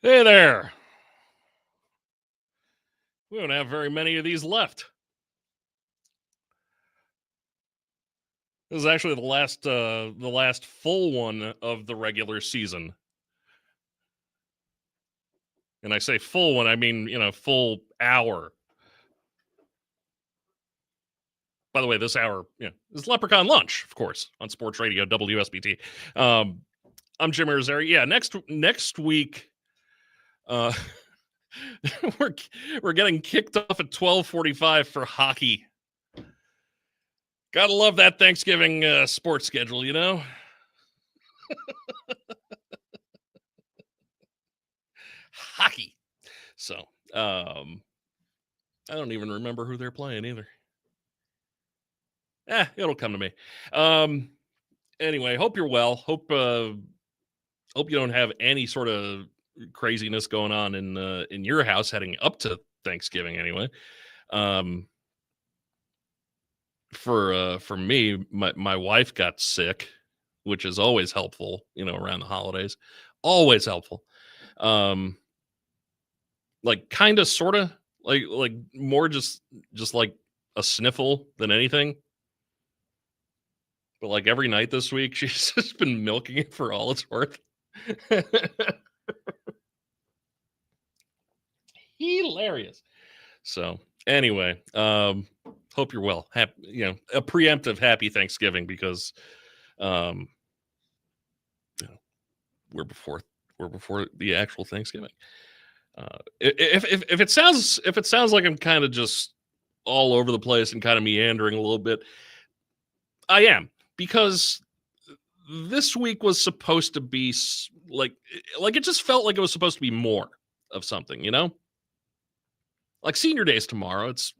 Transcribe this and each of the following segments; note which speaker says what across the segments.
Speaker 1: Hey there. We don't have very many of these left. This is actually the last full one of the regular season. And I say full one, I mean, full hour. By the way, this hour, is Leprechaun Lunch, of course, on Sports Radio WSBT. Um, I'm Jim Irizarry. Yeah, next week, uh, we're we're getting kicked off at 12:45 for hockey. Gotta love that Thanksgiving sports schedule, hockey. So, um, I don't even remember who they're playing either. It'll come to me. Um, anyway, hope you're well. Hope you don't have any sort of craziness going on in your house heading up to Thanksgiving. Anyway, um, for me, my wife got sick, which is always helpful. Around the holidays, always helpful. Um, like kind of, sort of, like more just like a sniffle than anything. But like every night this week, she's just been milking it for all it's worth. Hilarious. So anyway, hope you're well. A preemptive happy Thanksgiving because um we're before the actual Thanksgiving. If it sounds like I'm kind of just all over the place and kind of meandering a little bit, I am, because this week was supposed to be like it just felt like it was supposed to be more of something. Like senior days tomorrow. It's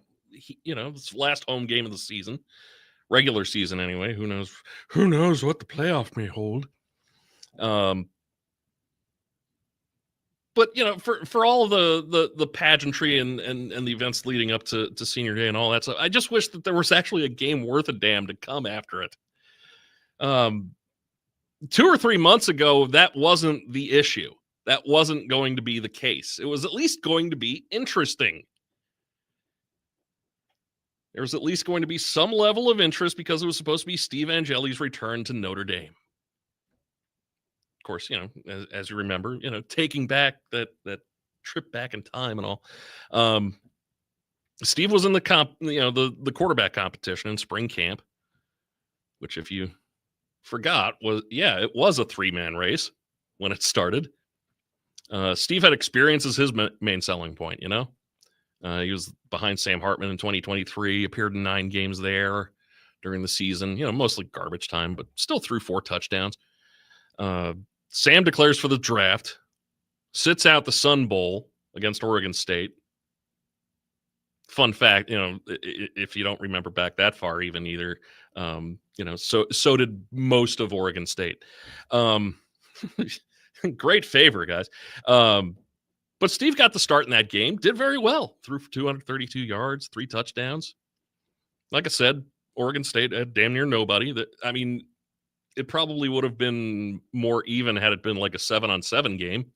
Speaker 1: last home game of the season, regular season anyway. Who knows what the playoff may hold. But for all of the pageantry and the events leading up to senior day and all that stuff, I just wish that there was actually a game worth a damn to come after it. 2 or 3 months ago, that wasn't the issue. That wasn't going to be the case. It was at least going to be interesting. There was at least going to be some level of interest because it was supposed to be Steve Angeli's return to Notre Dame. Of course, as you remember, taking back that trip back in time and all. Steve was in the quarterback competition in spring camp, which, if you forgot, it was a 3-man race when it started. Steve had experience as his main selling point. He was behind Sam Hartman in 2023, appeared in 9 games there during the season, mostly garbage time, but still threw 4 touchdowns. Sam declares for the draft, sits out the Sun Bowl against Oregon State. Fun fact, if you don't remember back that far even either, so did most of Oregon State. Great favor, guys. But Steve got the start in that game, did very well, threw for 232 yards, 3 touchdowns. Like I said, Oregon State had damn near nobody. It probably would have been more even had it been like a 7-on-7 game.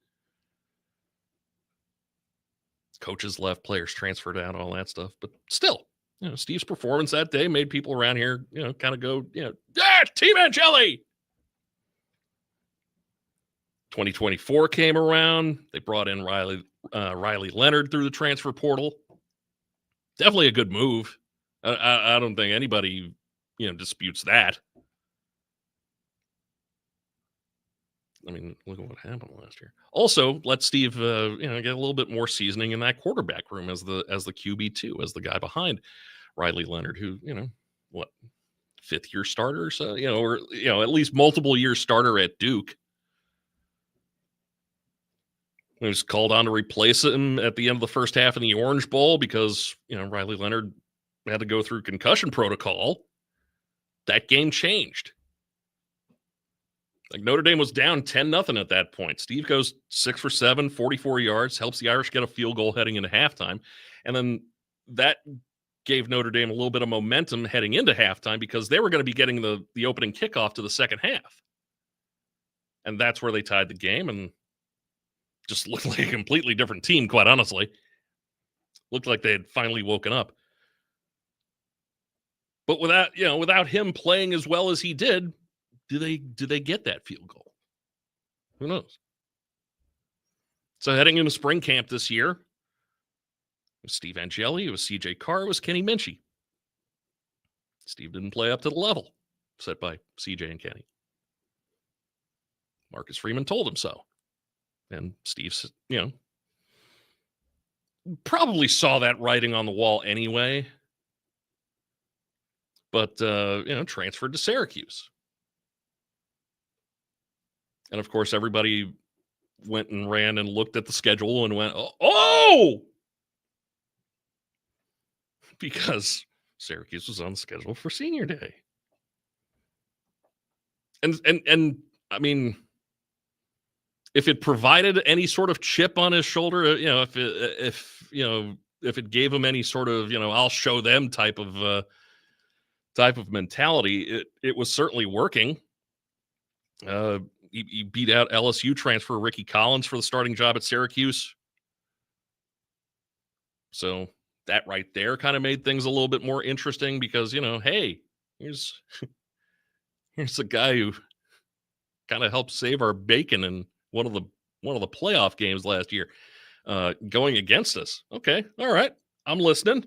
Speaker 1: Coaches left, players transferred out, all that stuff. But still, Steve's performance that day made people around here, kind of go, Team Angeli. 2024 came around. They brought in Riley Leonard through the transfer portal. Definitely a good move. I don't think anybody, disputes that. I mean, look at what happened last year. Also, let Steve, get a little bit more seasoning in that quarterback room as the QB2, as the guy behind Riley Leonard, who, 5th-year starter, so or at least multiple year starter at Duke. He was called on to replace him at the end of the first half in the Orange Bowl because Riley Leonard had to go through concussion protocol. That game changed. Like Notre Dame was down 10-0 at that point. Steve goes 6 for 7, 44 yards, helps the Irish get a field goal heading into halftime. And then that gave Notre Dame a little bit of momentum heading into halftime because they were going to be getting the opening kickoff to the second half. And that's where they tied the game and just looked like a completely different team, quite honestly. Looked like they had finally woken up. But without him playing as well as he did, do they get that field goal? Who knows? So heading into spring camp this year, it was Steve Angeli, it was CJ Carr, it was Kenny Minchey. Steve didn't play up to the level set by CJ and Kenny. Marcus Freeman told him so. And Steve, probably saw that writing on the wall anyway. But, transferred to Syracuse. And, of course, everybody went and ran and looked at the schedule and went, oh! Because Syracuse was on the schedule for senior day. And I mean, if it provided any sort of chip on his shoulder, if it gave him any sort of, I'll show them type of mentality, it was certainly working. He beat out LSU transfer Ricky Collins for the starting job at Syracuse. So that right there kind of made things a little bit more interesting because, hey, here's a guy who kind of helped save our bacon in one of the playoff games last year, going against us. Okay, all right, I'm listening.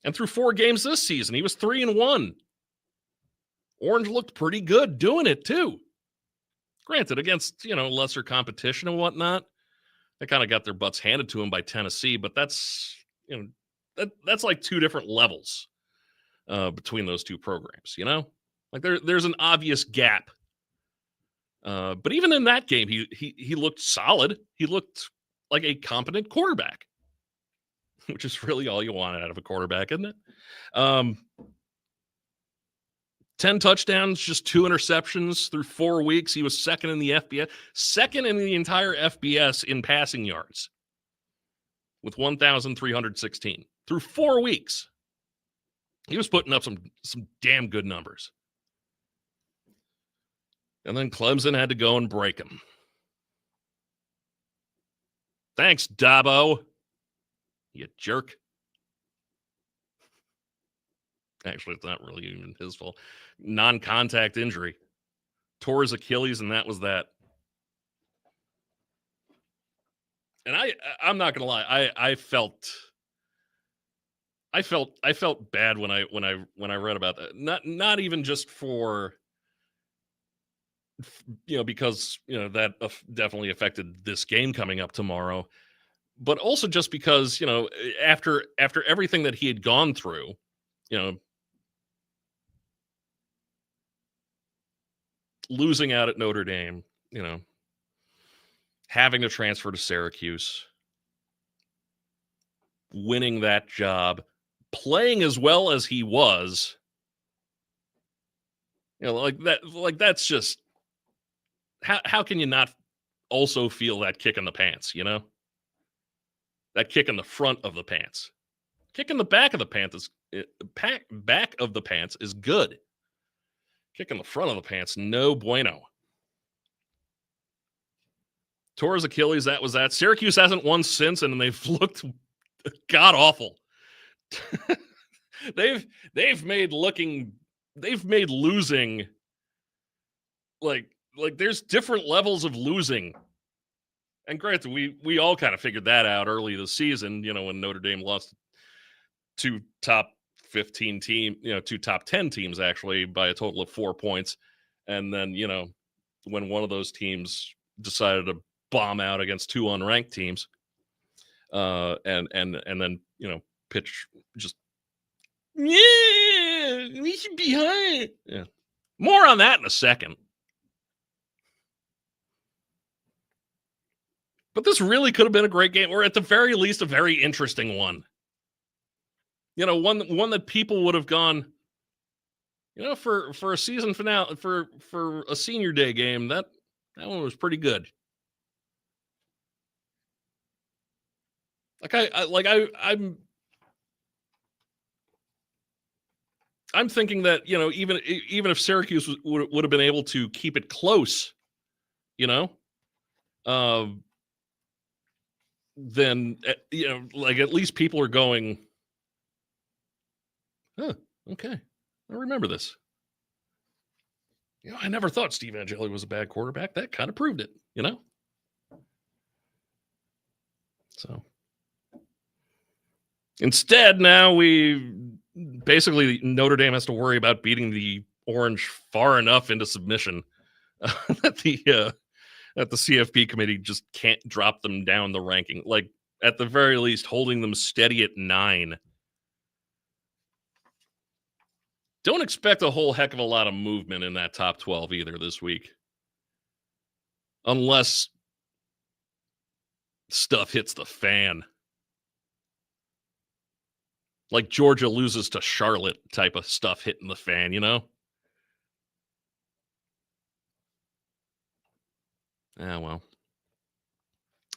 Speaker 1: And through 4 games this season, he was 3-1. Orange looked pretty good doing it too. Granted, against, lesser competition and whatnot, they kind of got their butts handed to them by Tennessee, but that's, that's like 2 different levels between those 2 programs, Like there's an obvious gap. But even in that game, he looked solid. He looked like a competent quarterback, which is really all you want out of a quarterback, isn't it? 10 touchdowns, just 2 interceptions through 4 weeks. He was second in the FBS, second in the entire FBS in passing yards with 1,316 through 4 weeks. He was putting up some damn good numbers. And then Clemson had to go and break him. Thanks, Dabo. You jerk. Actually, it's not really even his fault. Non-contact injury. Tore his Achilles, and that was that. And I'm not gonna lie, I felt bad when I read about that. Not even just for because that definitely affected this game coming up tomorrow, but also just because after everything that he had gone through, losing out at Notre Dame, having to transfer to Syracuse, winning that job, playing as well as he was, that's just how can you not also feel that kick in the pants, that kick in the front of the pants. Kick in the back of the pants is good. Kick in the front of the pants, no bueno. Tore his Achilles, that was that. Syracuse hasn't won since, and they've looked god awful. they've made losing like there's different levels of losing. And granted, we all kind of figured that out early this season, when Notre Dame lost 2 top 15 team, 2 top 10 teams actually by a total of 4 points. And then, when one of those teams decided to bomb out against 2 unranked teams, and then, pitch just, yeah, we should be high. Yeah. More on that in a second. But this really could have been a great game, or at the very least, a very interesting one. One that people would have gone, for a season finale, for a senior day game, that one was pretty good. I'm thinking that, even if Syracuse would have been able to keep it close, then like at least people are going, huh, okay, I remember this. I never thought Steve Angeli was a bad quarterback. That kind of proved it, So instead, now basically Notre Dame has to worry about beating the Orange far enough into submission that the CFP committee just can't drop them down the ranking. Like at the very least, holding them steady at 9. Don't expect a whole heck of a lot of movement in that top 12 either this week, unless stuff hits the fan. Like Georgia loses to Charlotte type of stuff hitting the fan, Yeah, well.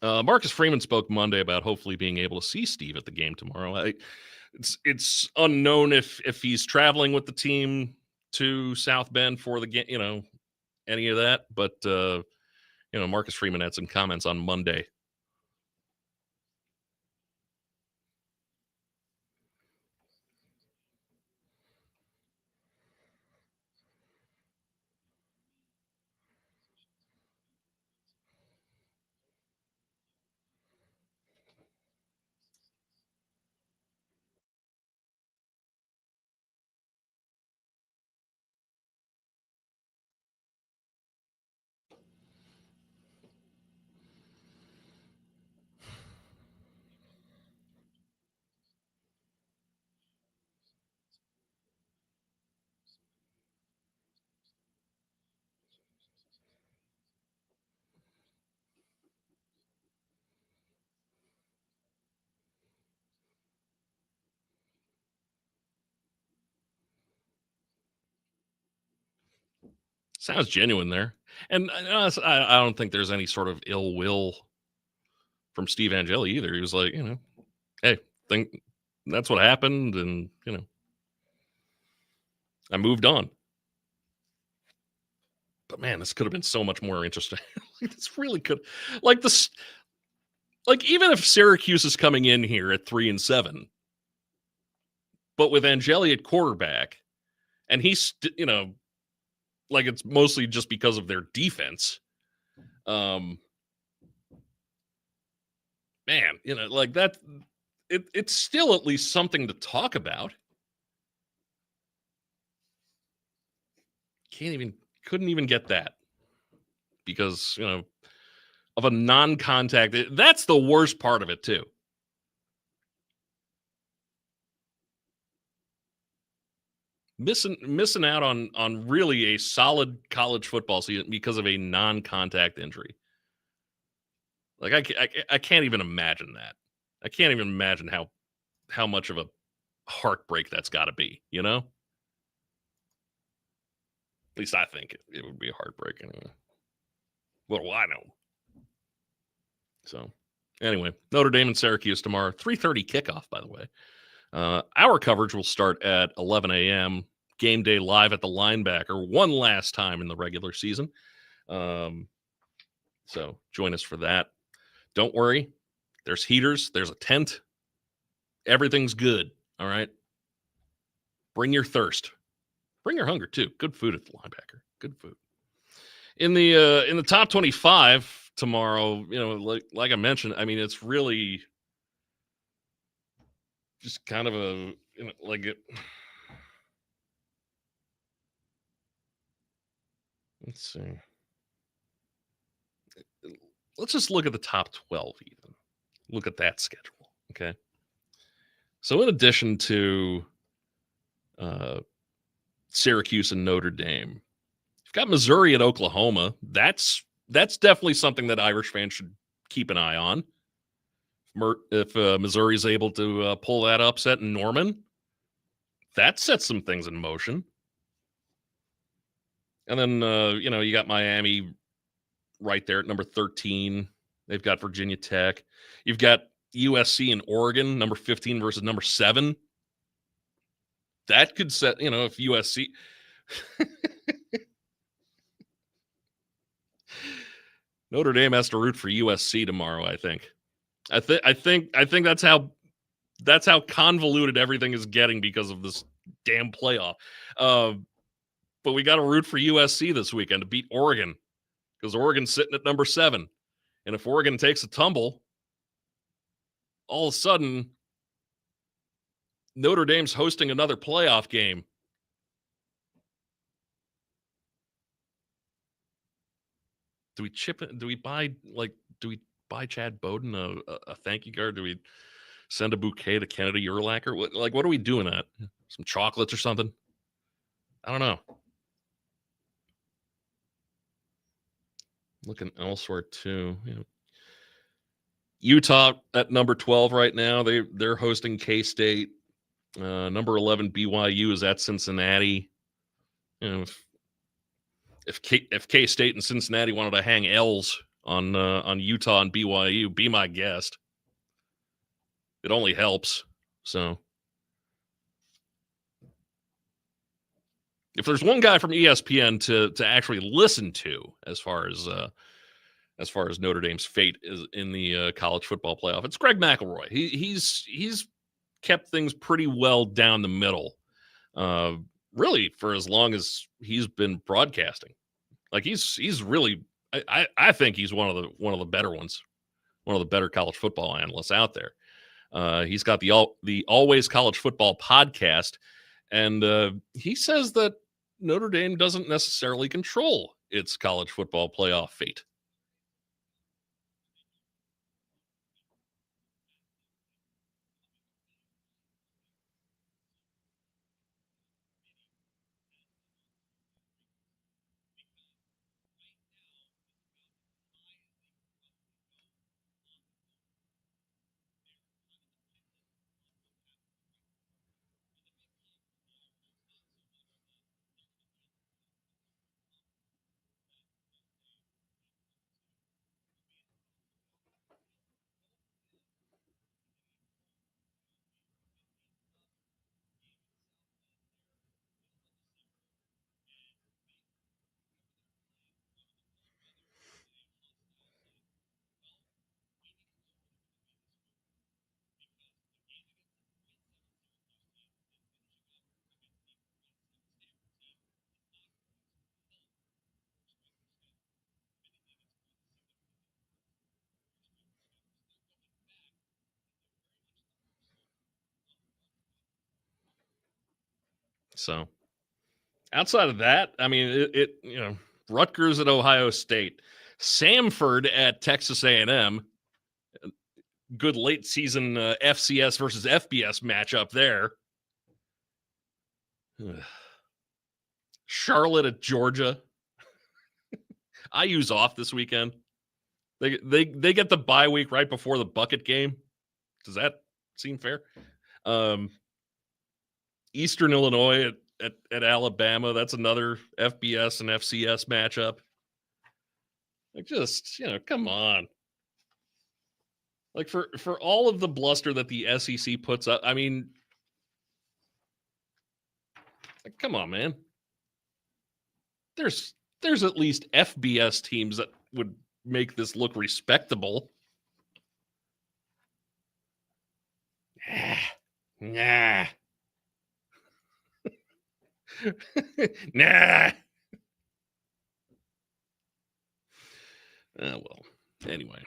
Speaker 1: Marcus Freeman spoke Monday about hopefully being able to see Steve at the game tomorrow. It's unknown if he's traveling with the team to South Bend for the game, any of that. But Marcus Freeman had some comments on Monday. Sounds genuine there. And I don't think there's any sort of ill will from Steve Angeli either. He was like, hey, think that's what happened. And, I moved on. But man, this could have been so much more interesting. This really could, like this, like even if Syracuse is coming in here at 3-7, but with Angeli at quarterback, and he's, like it's mostly just because of their defense. Man, like that, it's still at least something to talk about. Couldn't even get that because, of a non-contact. That's the worst part of it too. Missing out on really a solid college football season because of a non-contact injury. Like I can't even imagine that. I can't even imagine how much of a heartbreak that's got to be, At least I think it would be a heartbreak anyway. What do I know? So anyway, Notre Dame and Syracuse tomorrow, 3:30 kickoff, by the way. Our coverage will start at 11 a.m. Game day live at the Linebacker one last time in the regular season. So join us for that. Don't worry. There's heaters. There's a tent. Everything's good. All right. Bring your thirst. Bring your hunger too. Good food at the Linebacker. Good food. In the top 25 tomorrow, like I mentioned, I mean, it's really just kind of a like it. Let's see. Let's just look at the top 12 even. Look at that schedule. Okay. So in addition to Syracuse and Notre Dame, you've got Missouri and Oklahoma. That's definitely something that Irish fans should keep an eye on. If Missouri is able to pull that upset in Norman, that sets some things in motion. And then, you got Miami right there at number 13. They've got Virginia Tech. You've got USC and Oregon, number 15 versus number 7. That could set, if USC. Notre Dame has to root for USC tomorrow, I think. I think that's how convoluted everything is getting because of this damn playoff. But we got to root for USC this weekend to beat Oregon because Oregon's sitting at number 7. And if Oregon takes a tumble, all of a sudden, Notre Dame's hosting another playoff game. Do we buy Chad Bowden a thank you card? Do we send a bouquet to Kennedy Urlacher? What are we doing at? Some chocolates or something? I don't know. Looking elsewhere too. Utah at number 12 right now. They're hosting K-State. Number 11 BYU is at Cincinnati. If K-State and Cincinnati wanted to hang L's on Utah and BYU, be my guest. It only helps. So if there's one guy from ESPN to actually listen to as far as Notre Dame's fate is in the college football playoff, it's Greg McElroy. He's kept things pretty well down the middle, really for as long as he's been broadcasting. Like he's really, I think he's one of the better ones, one of the better college football analysts out there. He's got the Always College Football podcast, and he says that Notre Dame doesn't necessarily control its college football playoff fate. So outside of that, I mean, Rutgers at Ohio State, Samford at Texas A&M. Good late season FCS versus FBS matchup there. Charlotte at Georgia. IU's off this weekend. They get the bye week right before the bucket game. Does that seem fair? Eastern Illinois at Alabama. That's another FBS and FCS matchup. Like, just, come on. Like, for all of the bluster that the SEC puts up, I mean, like, come on, man. There's at least FBS teams that would make this look respectable. Nah. Nah. Well, anyway.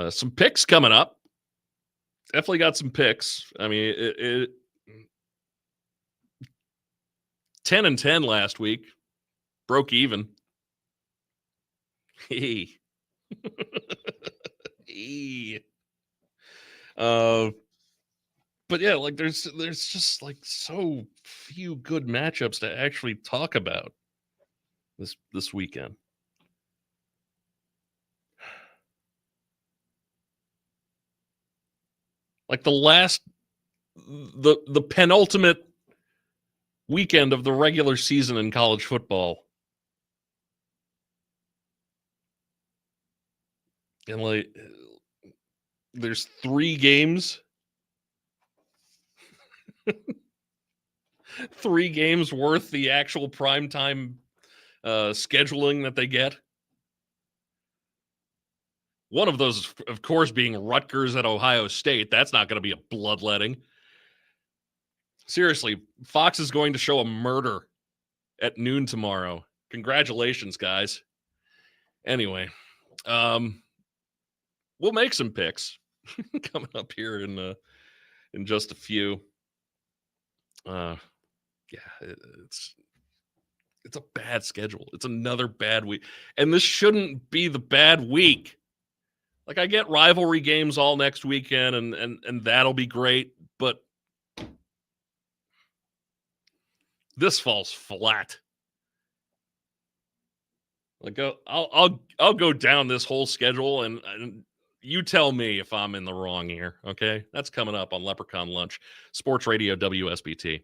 Speaker 1: Some picks coming up. Definitely got some picks. I mean, it 10-10 last week. Broke even. Hey. But yeah, like there's just like so few good matchups to actually talk about this weekend. Like the penultimate weekend of the regular season in college football. And like there's 3 games. 3 games worth the actual primetime scheduling that they get. One of those, of course, being Rutgers at Ohio State. That's not going to be a bloodletting. Seriously, Fox is going to show a murder at noon tomorrow. Congratulations, guys. Anyway, we'll make some picks coming up here in just a few. It's a bad schedule. It's another bad week. And this shouldn't be the bad week. Like, I get rivalry games all next weekend, and that'll be great, but this falls flat. Like, I'll go down this whole schedule, and you tell me if I'm in the wrong here, okay? That's coming up on Leprechaun Lunch, Sports Radio WSBT.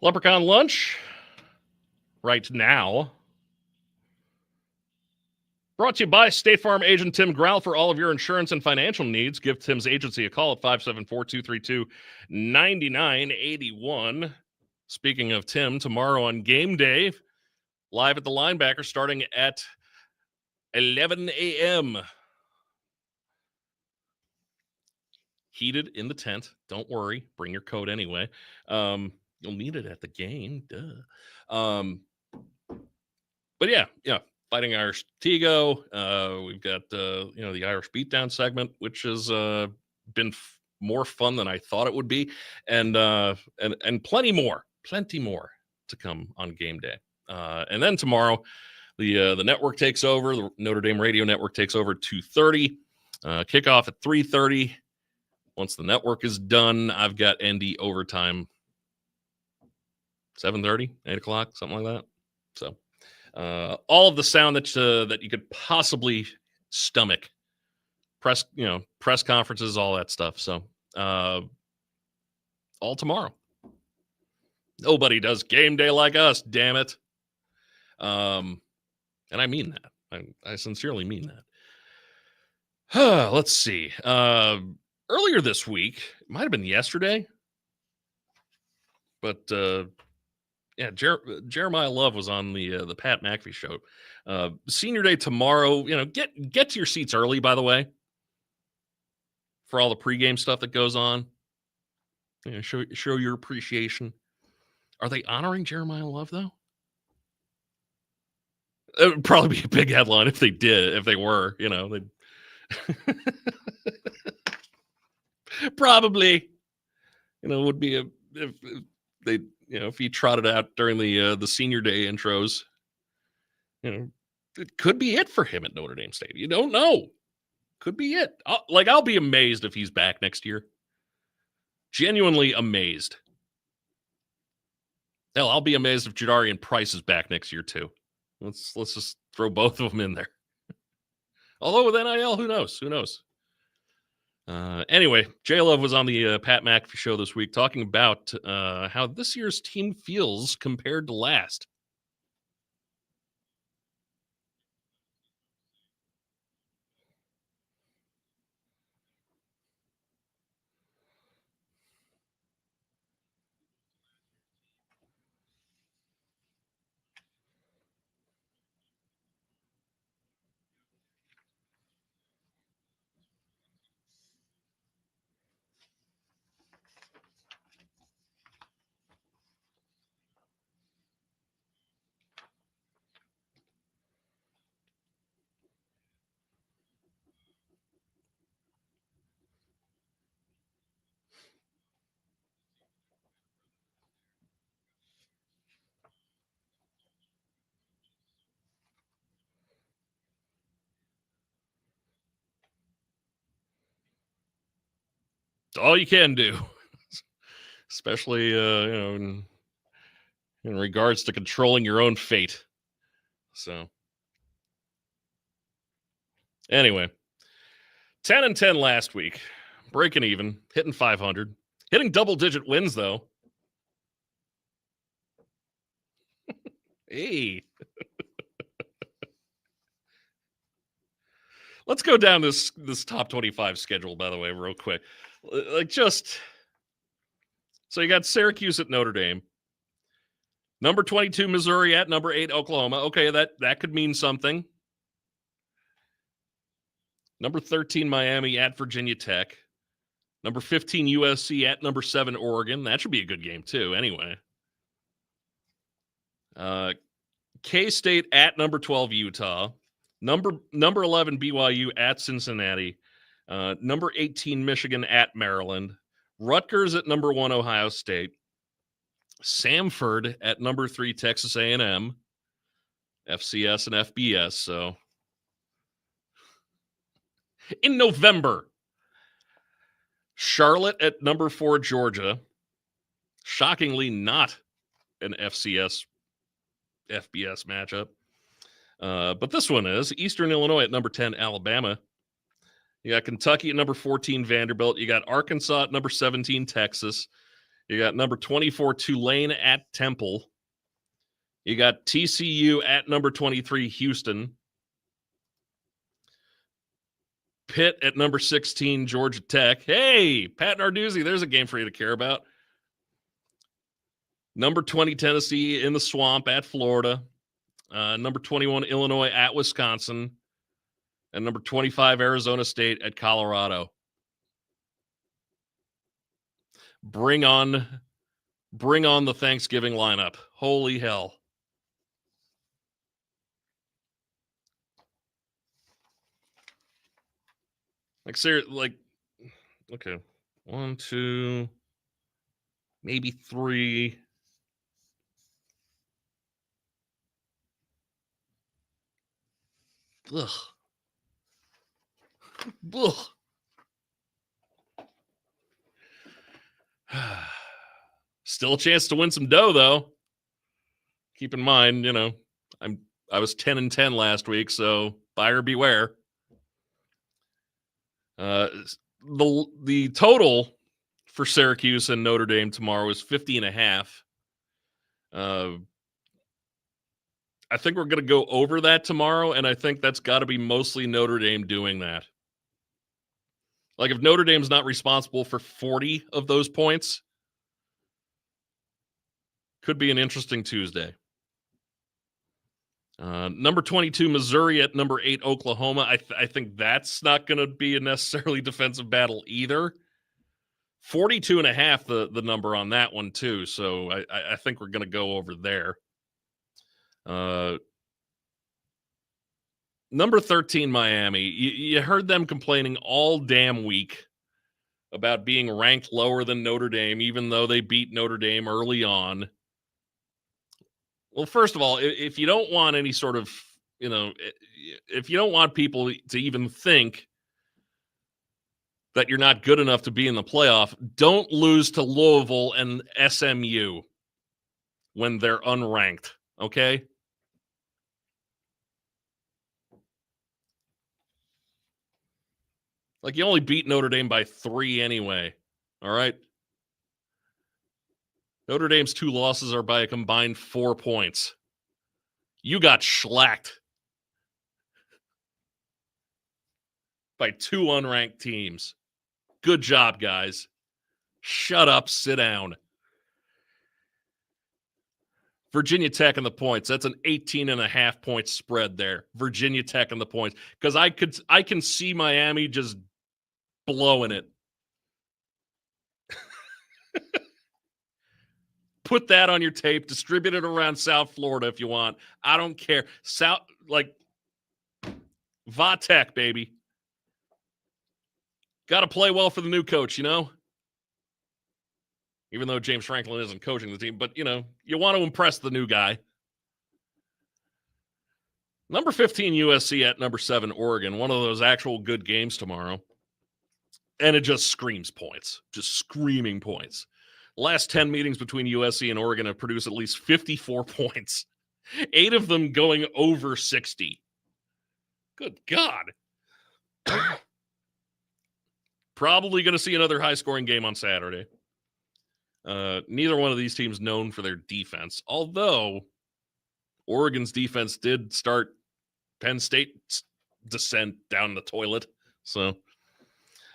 Speaker 1: Leprechaun Lunch, right now, brought to you by State Farm agent Tim Growl. For all of your insurance and financial needs, give Tim's agency a call at 574-232-9981. Speaking of Tim, tomorrow on game day, live at the linebacker starting at 11 a.m. Heated in the tent. Don't worry. Bring your coat anyway. You'll need it at the game. Duh. But yeah. Fighting Irish Tego. We've got the Irish Beatdown segment, which has been more fun than I thought it would be, and plenty more to come on game day. And then tomorrow, the network takes over. The Notre Dame Radio Network takes over at 2:30. Kickoff at 3:30. Once the network is done, I've got ND overtime 7:30, 8 o'clock, something like that. So all of the sound that you could possibly stomach. Press conferences, all that stuff. So all tomorrow. Nobody does game day like us, damn it. And I mean that. I sincerely mean that. Let's see. Earlier this week, it might have been yesterday, but yeah, Jeremiah Love was on the Pat McAfee show. Senior day tomorrow. Get to your seats early, by the way, for all the pregame stuff that goes on. Show your appreciation. Are they honoring Jeremiah Love, though? It would probably be a big headline if they did, if they were, they'd probably, would be if they, if he trotted out during the senior day intros, it could be it for him at Notre Dame Stadium. You don't know. Could be it. I'll be amazed if he's back next year. Genuinely amazed. Hell, I'll be amazed if Jadarian Price is back next year too. Let's just throw both of them in there. Although with NIL, who knows? Who knows? Anyway, J Love was on the Pat McAfee show this week talking about how this year's team feels compared to last. It's all you can do, especially in regards to controlling your own fate. So anyway, 10-10 last week, breaking even, hitting 500, hitting double-digit wins though. Hey. Let's go down this top 25 schedule, by the way, real quick. So you got Syracuse at Notre Dame. Number 22, Missouri at number 8, Oklahoma. Okay, that could mean something. Number 13, Miami at Virginia Tech. Number 15, USC at number 7, Oregon. That should be a good game, too, anyway. K-State at number 12, Utah. Number 11, BYU at Cincinnati. Number 18, Michigan at Maryland. Rutgers at number 1, Ohio State. Samford at number 3, Texas A&M. FCS and FBS. So in November, Charlotte at number 4, Georgia. Shockingly not an FCS FBS matchup. But this one is Eastern Illinois at number 10, Alabama. You got Kentucky at number 14, Vanderbilt. You got Arkansas at number 17, Texas. You got number 24, Tulane at Temple. You got TCU at number 23, Houston. Pitt at number 16, Georgia Tech. Hey, Pat Narduzzi, there's a game for you to care about. Number 20, Tennessee in the swamp at Florida. Number 21, Illinois at Wisconsin. And number 25, Arizona State at Colorado. Bring on the Thanksgiving lineup. Holy hell. Okay. 1, 2, maybe 3. Ugh. Still a chance to win some dough, though. Keep in mind, I was 10-10 last week, so buyer beware. The total for Syracuse and Notre Dame tomorrow is 50.5. I think we're going to go over that tomorrow, and I think that's got to be mostly Notre Dame doing that. Like, if Notre Dame's not responsible for 40 of those points, could be an interesting Tuesday. Number 22, Missouri at number 8, Oklahoma. I think that's not going to be a necessarily defensive battle either. 42.5, the number on that one, too. So I think we're going to go over there. Number 13, Miami. You heard them complaining all damn week about being ranked lower than Notre Dame, even though they beat Notre Dame early on. Well, first of all, if you don't want any sort of, if you don't want people to even think that you're not good enough to be in the playoff, don't lose to Louisville and SMU when they're unranked, okay? Like, you only beat Notre Dame by 3 anyway, all right? Notre Dame's 2 losses are by a combined 4 points. You got shellacked by 2 unranked teams. Good job, guys. Shut up, sit down. Virginia Tech and the points. That's an 18.5 point spread there. Virginia Tech and the points. Because I can see Miami just blowing it. Put that on your tape. Distribute it around South Florida if you want. I don't care. Va-Tech, baby. Got to play well for the new coach, Even though James Franklin isn't coaching the team. But, you want to impress the new guy. Number 15, USC at number 7, Oregon. One of those actual good games tomorrow. And it just screams points. Just screaming points. Last 10 meetings between USC and Oregon have produced at least 54 points. 8 of them going over 60. Good God. Probably going to see another high-scoring game on Saturday. Neither one of these teams known for their defense, although Oregon's defense did start Penn State's descent down the toilet. So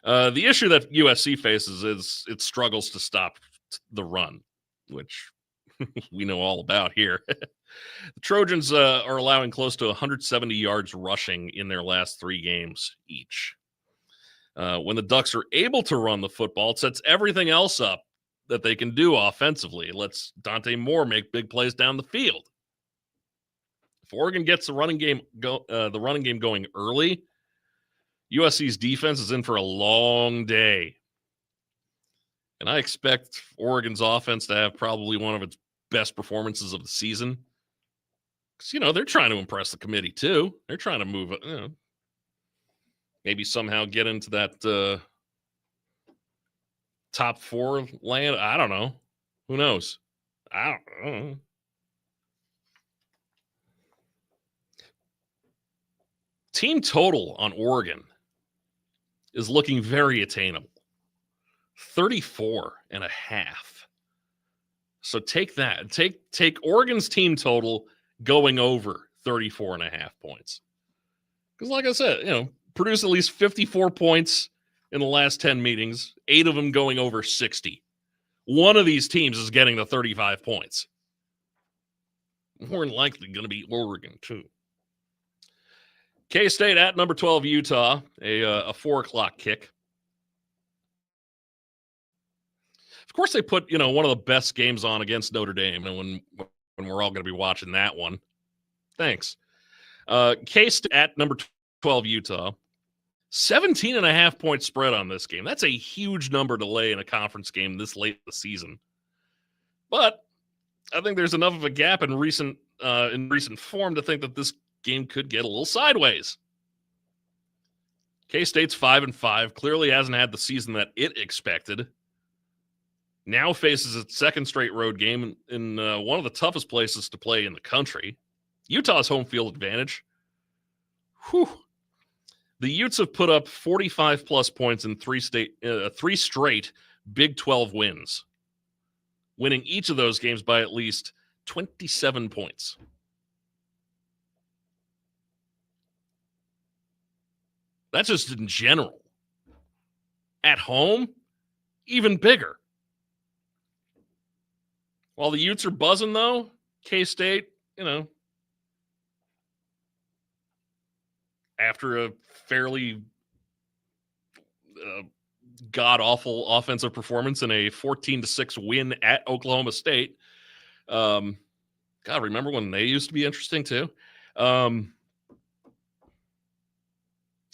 Speaker 1: the issue that USC faces is it struggles to stop the run, which we know all about here. The Trojans are allowing close to 170 yards rushing in their last 3 games each. When the Ducks are able to run the football, it sets everything else up that they can do offensively. It lets Dante Moore make big plays down the field. If Oregon gets the running game going early, USC's defense is in for a long day. And I expect Oregon's offense to have probably one of its best performances of the season. Because, they're trying to impress the committee, too. They're trying to move, maybe somehow get into that top 4 land. I don't know. Who knows? I don't know. Team total on Oregon is looking very attainable. 34.5. So take that. Take Oregon's team total going over 34.5 points. Because like I said, produce at least 54 points in the last 10 meetings, 8 of them going over 60. One of these teams is getting the 35 points. More than likely going to be Oregon, too. K-State at number 12, Utah, a 4 o'clock kick. Of course, they put, one of the best games on against Notre Dame, and when we're all going to be watching that one. Thanks. K-State at number 12, Utah. 17.5 point spread on this game. That's a huge number to lay in a conference game this late in the season. But I think there's enough of a gap in recent form to think that this game could get a little sideways. K-State's 5-5, clearly hasn't had the season that it expected. Now faces its second straight road game in one of the toughest places to play in the country. Utah's home field advantage. Whew. The Utes have put up 45-plus points in three straight Big 12 wins, winning each of those games by at least 27 points. That's just in general. At home, even bigger. While the Utes are buzzing, though, K-State, after a fairly god-awful offensive performance in a 14-6 win at Oklahoma State. God, remember when they used to be interesting, too?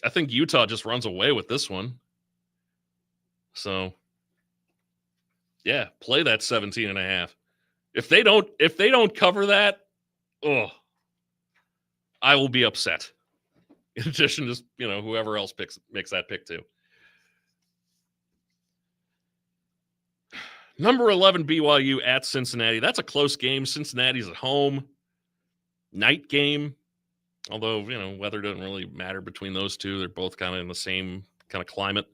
Speaker 1: I think Utah just runs away with this one. So, yeah, play that 17.5. If they don't cover that, I will be upset. In addition to, whoever else makes that pick too. Number 11 BYU at Cincinnati. That's a close game. Cincinnati's at home. Night game. Although, weather doesn't really matter between those two. They're both kind of in the same kind of climate.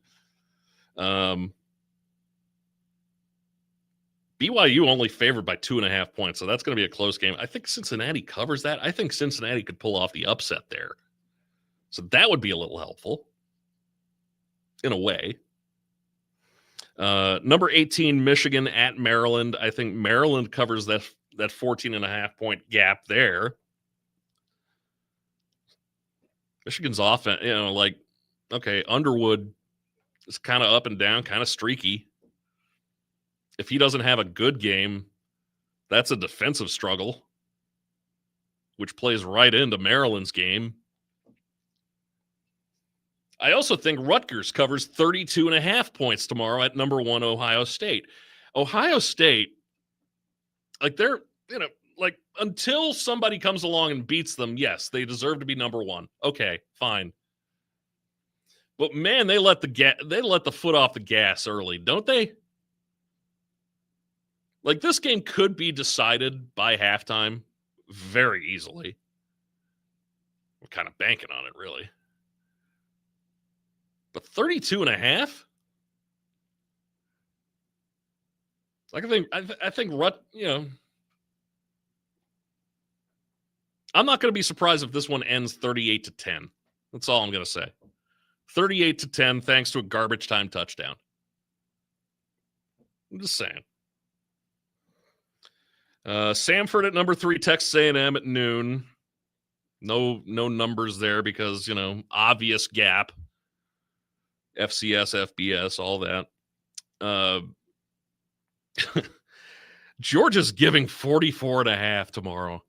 Speaker 1: BYU only favored by 2.5 points, so that's going to be a close game. I think Cincinnati covers that. I think Cincinnati could pull off the upset there. So that would be a little helpful in a way. Number 18, Michigan at Maryland. I think Maryland covers that 14.5 point gap there. Michigan's offense, Underwood is kind of up and down, kind of streaky. If he doesn't have a good game, that's a defensive struggle, which plays right into Maryland's game. I also think Rutgers covers 32.5 points tomorrow at number 1 Ohio State. Ohio State, they're, until somebody comes along and beats them, yes, they deserve to be number 1. Okay, fine. But man, they let the foot off the gas early, don't they? This game could be decided by halftime very easily. We're kind of banking on it, really. But 32.5? I think I'm not going to be surprised if this one ends 38-10. That's all I'm going to say. 38-10 thanks to a garbage time touchdown. I'm just saying. Samford at number 3, Texas A&M at noon. No numbers there because, obvious gap. FCS, FBS, all that. Georgia's giving 44.5 tomorrow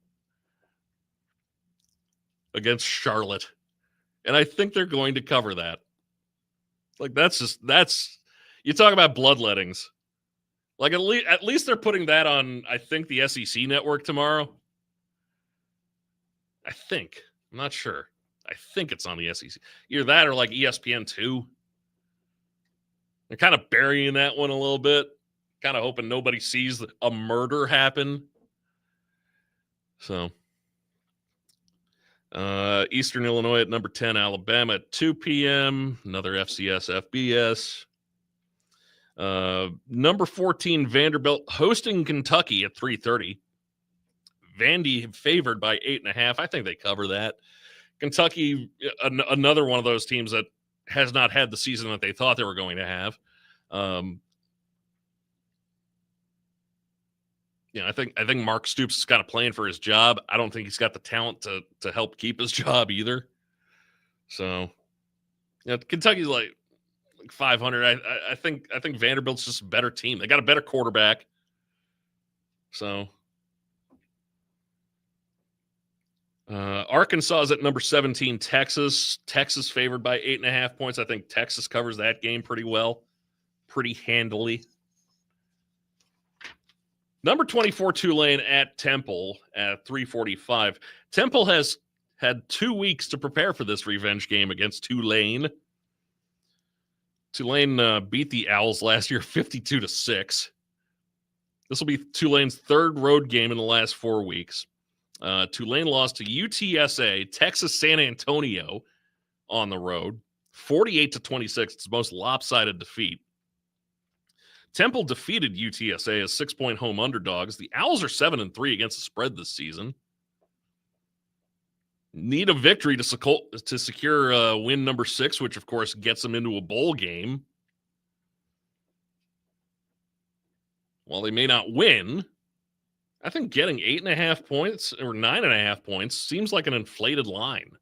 Speaker 1: against Charlotte. And I think they're going to cover that. You talk about bloodlettings. At least they're putting that on, I think, the SEC network tomorrow. I think. I'm not sure. I think it's on the SEC. Either that or ESPN2. They're kind of burying that one a little bit. Kind of hoping nobody sees a murder happen. So, Eastern Illinois at number 10, Alabama at 2 p.m. Another FCS, FBS. Number 14, Vanderbilt hosting Kentucky at 3:30. Vandy favored by 8.5. I think they cover that. Kentucky, another one of those teams that has not had the season that they thought they were going to have. I think Mark Stoops is kind of playing for his job. I don't think he's got the talent to help keep his job either. So, Kentucky's 500. I think Vanderbilt's just a better team. They got a better quarterback. So, Arkansas is at number 17, Texas. Texas favored by 8.5 points. I think Texas covers that game pretty well, pretty handily. Number 24, Tulane at Temple at 3:45. Temple has had 2 weeks to prepare for this revenge game against Tulane. Tulane beat the Owls last year 52-6. This will be Tulane's third road game in the last 4 weeks. Tulane lost to UTSA, Texas San Antonio on the road, 48-26. It's the most lopsided defeat. Temple defeated UTSA as 6-point home underdogs. The Owls are 7-3 against the spread this season. Need a victory to secure win number 6, which of course gets them into a bowl game. While they may not win, I think getting 8.5 points or 9.5 points seems like an inflated line.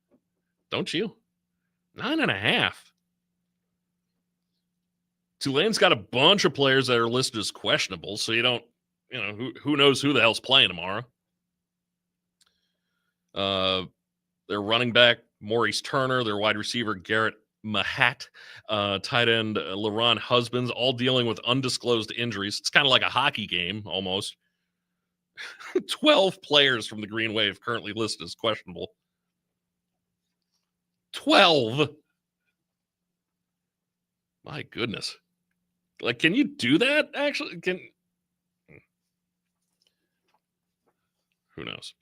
Speaker 1: Don't you? 9.5. Tulane's got a bunch of players that are listed as questionable, so you don't, who knows who the hell's playing tomorrow. Their running back, Maurice Turner, their wide receiver, Garrett Mahat, tight end, LaRon Husbands, all dealing with undisclosed injuries. It's kind of like a hockey game, almost. 12 players from the Green Wave currently listed as questionable. 12! My goodness. Like, can you do that, actually? Who knows?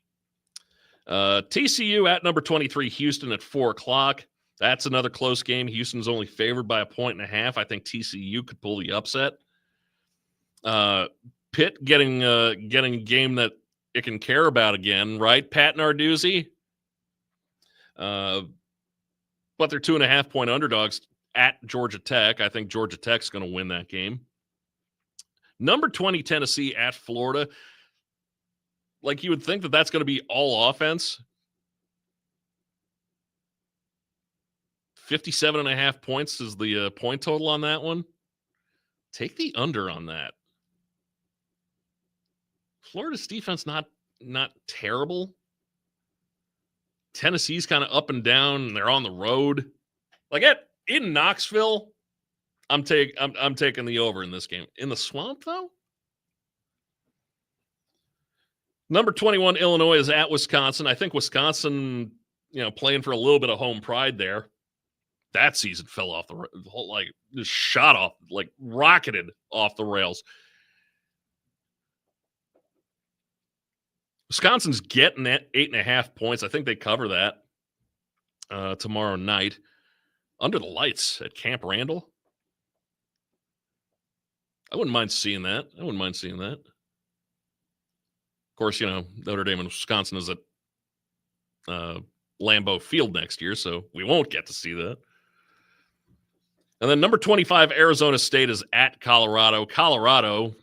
Speaker 1: TCU at number 23, Houston at 4 o'clock. That's another close game. Houston's only favored by 1.5. I think TCU could pull the upset. Pitt getting a game that it can care about again, right? Pat Narduzzi. But they're 2.5-point underdogs at Georgia Tech. I think Georgia Tech's going to win that game. Number 20, Tennessee at Florida. Like, you would think that that's going to be all offense. 57.5 points is the point total on that one. Take the under on that. Florida's defense not terrible. Tennessee's kind of up and down, and they're on the road. Like in Knoxville, I'm taking the over in this game. In the Swamp, though? Number 21, Illinois is at Wisconsin. I think Wisconsin, playing for a little bit of home pride there. That season fell off the whole, like, just shot off, like rocketed off the rails. Wisconsin's getting that 8.5 points. I think they cover that tomorrow night under the lights at Camp Randall. I wouldn't mind seeing that. Of course, Notre Dame and Wisconsin is at Lambeau Field next year, so we won't get to see that. And then number 25, Arizona State is at Colorado. Colorado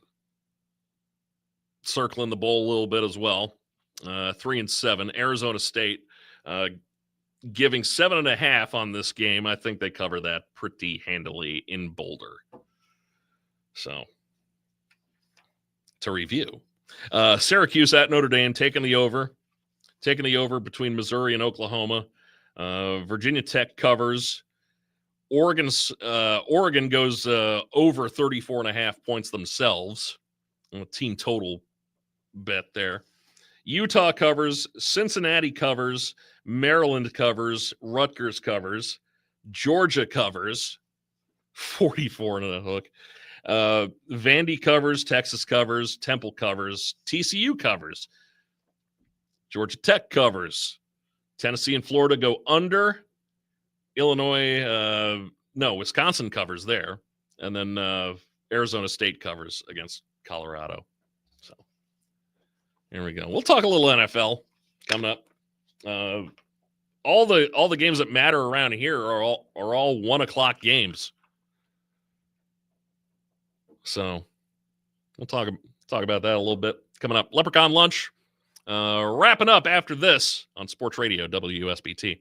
Speaker 1: circling the bowl a little bit as well. 3-7. Arizona State giving 7.5 on this game. I think they cover that pretty handily in Boulder. So, to review, Syracuse at Notre Dame taking the over between Missouri and Oklahoma. Virginia Tech covers. Oregon goes over 34.5 points themselves. A team total bet there. Utah covers. Cincinnati covers. Maryland covers. Rutgers covers. Georgia covers. 44 and a hook. Vandy covers. Texas covers. Temple covers. TCU covers. Georgia Tech covers. Tennessee and Florida go under. Wisconsin covers there. And then Arizona State covers against Colorado. So here we go. We'll talk a little NFL coming up. All the games that matter around here are all 1 o'clock games. So we'll talk about that a little bit coming up. Leprechaun lunch wrapping up after this on Sports Radio WSBT.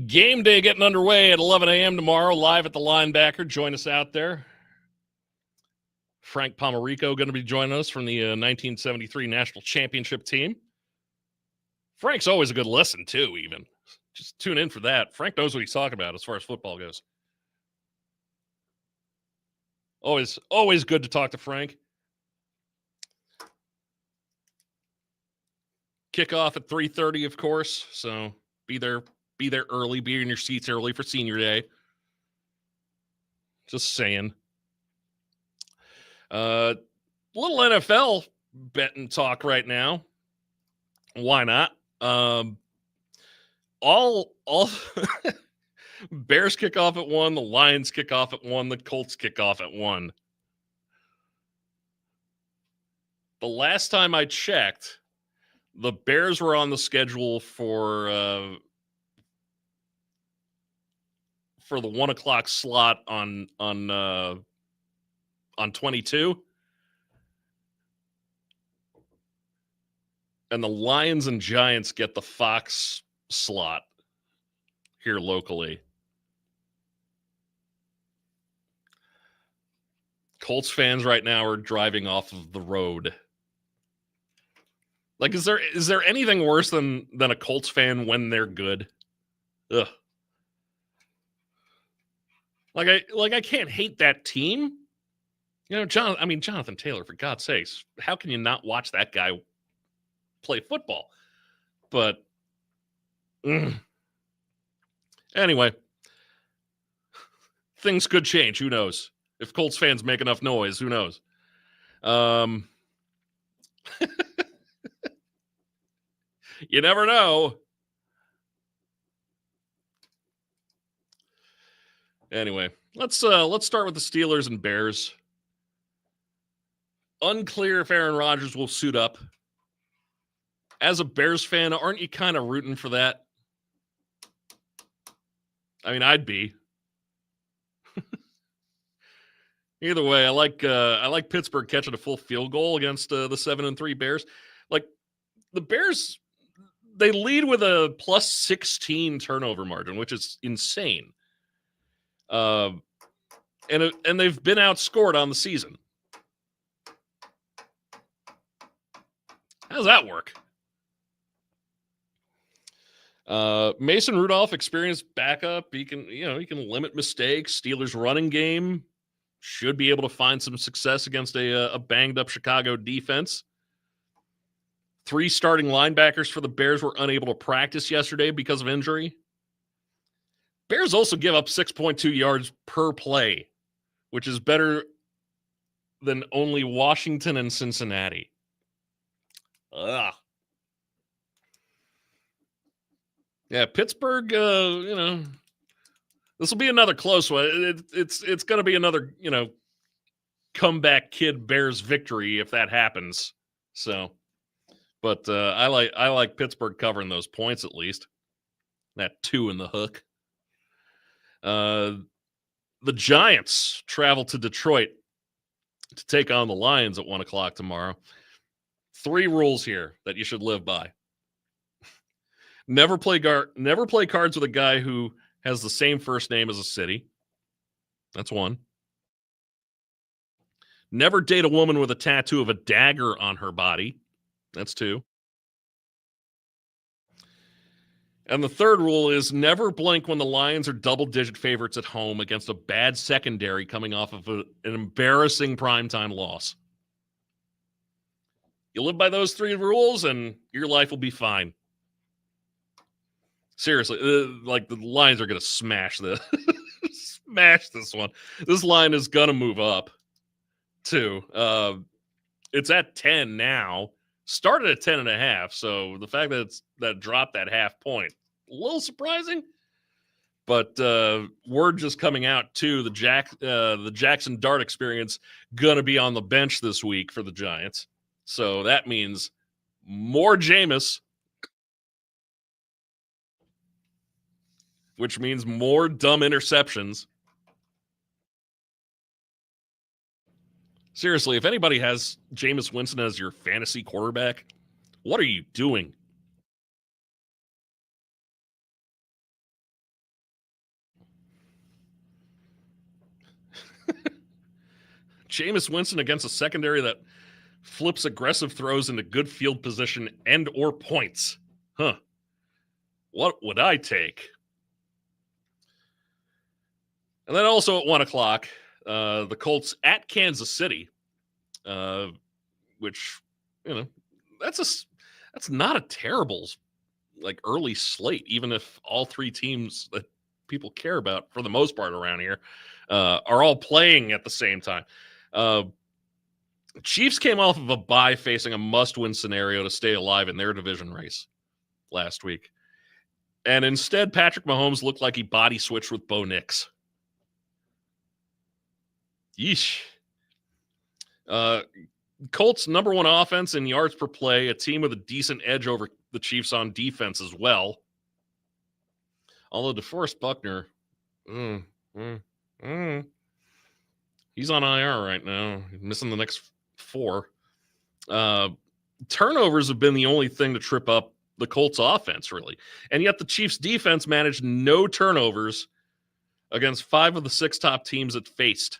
Speaker 1: Game day getting underway at 11 a.m. tomorrow, live at the Linebacker. Join us out there. Frank Pomerico going to be joining us from the 1973 National Championship team. Frank's always a good listen, too, even. Just tune in for that. Frank knows what he's talking about as far as football goes. Always good to talk to Frank. Kickoff at 3:30, of course. So be there early. Be in your seats early for senior day. Just saying. Little NFL betting talk right now. Why not? All Bears kick off at 1, the Lions kick off at 1, the Colts kick off at 1. The last time I checked, the Bears were on the schedule for the 1 o'clock slot on 22. And the Lions and Giants get the Fox slot here locally. Colts fans right now are driving off of the road. Like, is there anything worse than a Colts fan when they're good? Ugh. Like I can't hate that team. You know, Jonathan Taylor, for God's sakes, how can you not watch that guy play football? But anyway, things could change. Who knows? If Colts fans make enough noise, who knows? You never know. Anyway, let's start with the Steelers and Bears. Unclear if Aaron Rodgers will suit up. As a Bears fan, aren't you kind of rooting for that? I mean, I'd be. Either way, I like Pittsburgh catching a full field goal against the 7-3 Bears. Like, the Bears, they lead with a plus 16 turnover margin, which is insane. And they've been outscored on the season. How does that work? Mason Rudolph, experienced backup. He can limit mistakes. Steelers running game should be able to find some success against a banged up Chicago defense. 3 starting linebackers for the Bears were unable to practice yesterday because of injury. Bears also give up 6.2 yards per play, which is better than only Washington and Cincinnati. Ugh. Yeah, Pittsburgh, this will be another close one. It's going to be another, comeback kid Bears victory if that happens. So, but I like Pittsburgh covering those points at least. That 2 in the hook. The Giants travel to Detroit to take on the Lions at 1 o'clock tomorrow. 3 rules here that you should live by. Never play cards with a guy who has the same first name as a city. That's 1. Never date a woman with a tattoo of a dagger on her body. That's 2. And the 3rd rule is never blink when the Lions are double-digit favorites at home against a bad secondary coming off of an embarrassing primetime loss. You live by those 3 rules, and your life will be fine. Seriously, like the Lions are going to smash this one. This line is going to move up, too. It's at 10 now. Started at 10.5, so the fact that that dropped that half point, a little surprising. But word just coming out, too, the Jackson Dart experience going to be on the bench this week for the Giants. So that means more Jameis, which means more dumb interceptions. Seriously, if anybody has Jameis Winston as your fantasy quarterback, what are you doing? Jameis Winston against a secondary that flips aggressive throws into good field position and or points. Huh. What would I take? And then also at 1 o'clock, the Colts at Kansas City, which, that's not a terrible early slate, even if all three teams that people care about for the most part around here are all playing at the same time. Chiefs came off of a bye facing a must-win scenario to stay alive in their division race last week. And instead, Patrick Mahomes looked like he body switched with Bo Nix. Yeesh. Colts number one offense in yards per play, a team with a decent edge over the Chiefs on defense as well. Although DeForest Buckner, he's on IR right now. He's missing the next 4. Turnovers have been the only thing to trip up the Colts offense, really. And yet the Chiefs defense managed no turnovers against 5 of the 6 top teams it faced,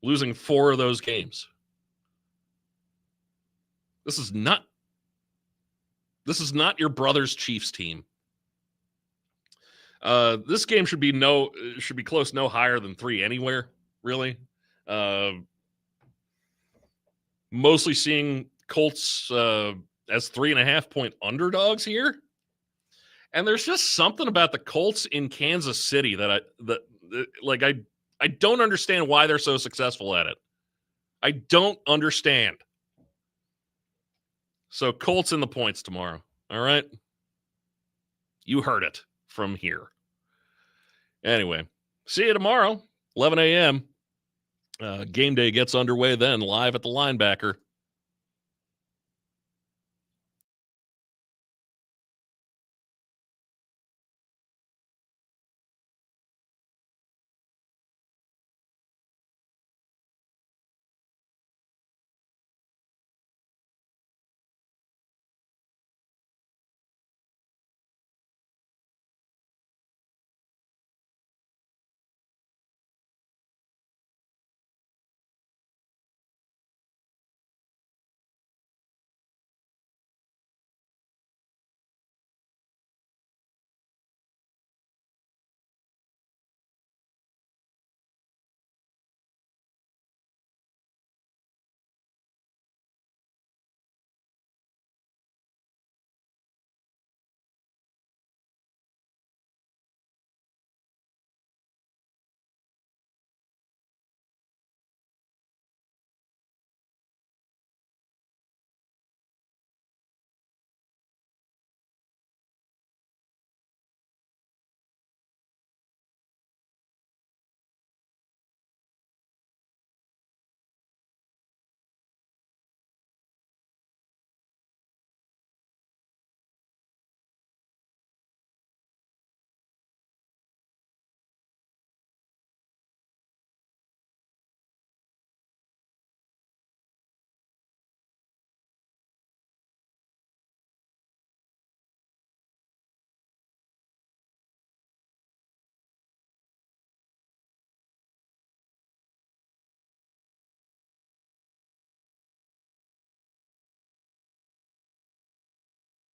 Speaker 1: losing 4 of those games. This is not your brother's Chiefs team. This game should be close no higher than 3 anywhere, really. Mostly seeing Colts as 3.5-point underdogs here. And there's just something about the Colts in Kansas City that I don't understand why they're so successful at it. I don't understand. So Colts in the points tomorrow. All right. You heard it from here. Anyway, see you tomorrow, 11 a.m. Game day gets underway then, live at the Linebacker.